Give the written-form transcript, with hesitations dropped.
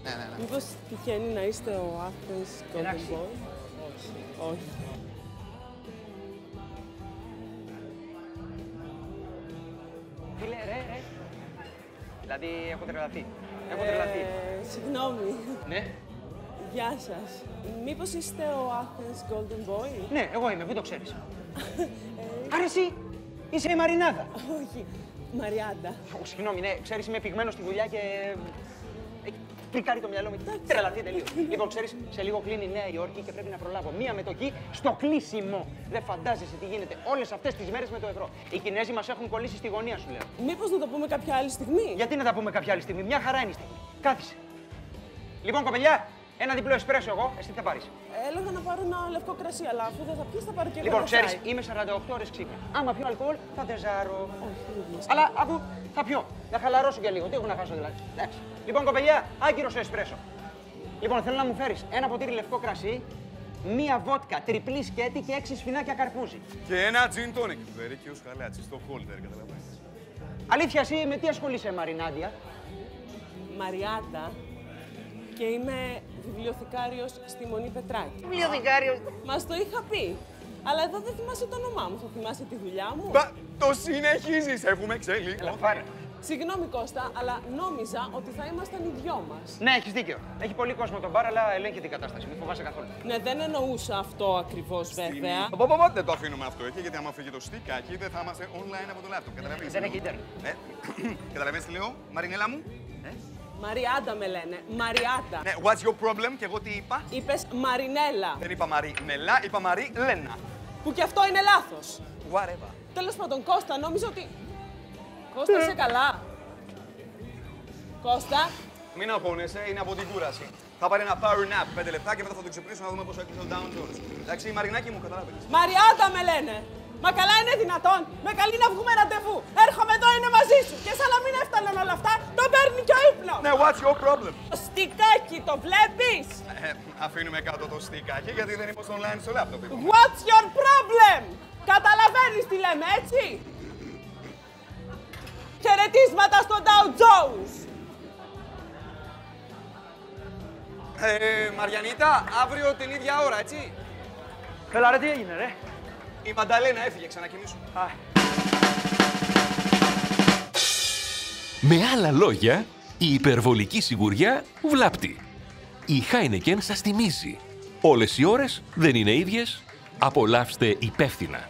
Ναι. Μήπως τυχαίνει να είστε ο Athens Golden Boy? Όχι. Φίλε, ρε. Δηλαδή, έχω τρελαθεί. Συγγνώμη. Ναι. Γεια σας. Μήπως είστε ο Athens Golden Boy? Ναι, εγώ είμαι, πού το ξέρεις. Άρα εσύ είσαι η Μαρινάδα. Όχι. Μαριάντα. Συγγνώμη, ναι, ξέρεις, είμαι πυγμένος στη δουλειά και έχει φρικάρει το μυαλό μου. Τρελαθεί τελείως. Λοιπόν, ξέρεις, σε λίγο κλείνει η Νέα Υόρκη και πρέπει να προλάβω μία μετοχή στο κλείσιμο. Δεν φαντάζεσαι τι γίνεται όλες αυτές τις μέρες με το ευρώ. Οι Κινέζοι μας έχουν κολλήσει στη γωνία, σου λέω. Μήπως να το πούμε κάποια άλλη στιγμή? Γιατί να τα πούμε κάποια άλλη στιγμή, μια χαρά είναι η στιγμή. Κάθισε. Λοιπόν, κοπελιά, ένα διπλό εσπρέσο εγώ, εσύ τι θα πάρεις? Έλεγα να πάρω ένα λευκό κρασί, αλλά αφού δεν θα πιεις θα πάρω και εγώ. Λοιπόν, ένα ξέρεις, τσάι. είμαι 48 ώρες ξύπνη. Άμα πιω αλκοόλ, θα τεζάρω. Όχι, ίδιες. Αλλά άκου, θα πιω. Να χαλαρώσω και λίγο. Τι έχω να χάσω δηλαδή. Εντάξει. Λοιπόν, κοπελιά, άγκυρο στο εσπρέσο. Λοιπόν, θέλω να μου φέρεις ένα ποτήρι λευκό κρασί, μία βότκα, τριπλή σκέτη και 6 σφινάκια καρπούζι. Και ένα gin tonic. Βερίκιος χαλάτσι, στο holder, καταλαβαίνεις. Αλήθεια, εσύ με τι ασχολείσαι, Μαρινάντια? Μαριάντα και είμαι βιβλιοθηκάριος στη Μονή Πετράκη. Βιβλιοθηκάριος. Μας το είχα πει. Αλλά εδώ δεν θυμάσαι το όνομά μου. Θα θυμάσαι τη δουλειά μου? Μπα, το συνεχίζεις. Έχουμε ξέλι. Έλα, πάρε. Συγγνώμη Κώστα, αλλά νόμιζα ότι θα ήμασταν οι δυο μας. Ναι, έχεις δίκιο. Έχει πολύ κόσμο τον μπαρ, αλλά ελέγχει την κατάσταση. Μην φοβάσαι καθόλου. Ναι, δεν εννοούσα αυτό ακριβώς βέβαια. Δεν το αφήνουμε αυτό εκεί, γιατί άμα φύγει το στικάκι δεν θα είμαστε online από το laptop. Καταλαβαίνεις? Δεν έχει ίντερνετ. Καταλαβαίνεις τι λέω, Μαρινέλα μου? Μαριάντα με λένε. Μαριάντα. Ναι, what's your problem? Και εγώ τι είπα? Είπες Μαρινέλα. Δεν είπα Μαρινέλα, είπα Μαριλένα. Που και αυτό είναι λάθος. Whatever. Τέλος πάντων, Κώστα, νόμιζα ότι... Κώστα, είσαι καλά? Κώστα. Μην αγχώνεσαι, είναι από την κούραση. Θα πάρει ένα power nap 5 λεπτά και μετά θα το ξυπνήσω να δούμε πόσο έκλεισε ο Down Jones. Εντάξει, Μαρινάκι μου, καταλάβαινες. Μαριάντα με λένε. Μα καλά είναι δυνατόν. Με καλεί να βγούμε ραντεβού. Έρχομαι εδώ, είναι μαζί σου. Και σαν να μην έφταναν όλα αυτά, τον παίρνει και ο ύπνος. Ναι, what's your problem? Το στικάκι, το βλέπεις? Αφήνουμε κάτω το στικάκι γιατί δεν είμαστε online στο laptop. What's your problem? Καταλαβαίνεις τι λέμε, έτσι? Χαιρετίσματα στον Dow Jones. Μαριανίτα, αύριο την ίδια ώρα, έτσι. Έλα, ρε, τι έγινε, ρε? Η Μανταλένα έφυγε, ξανακοιμήσου. Με άλλα λόγια, η υπερβολική σιγουριά βλάπτει. Η Heineken σας θυμίζει. Όλες οι ώρες δεν είναι ίδιες. Απολαύστε υπεύθυνα.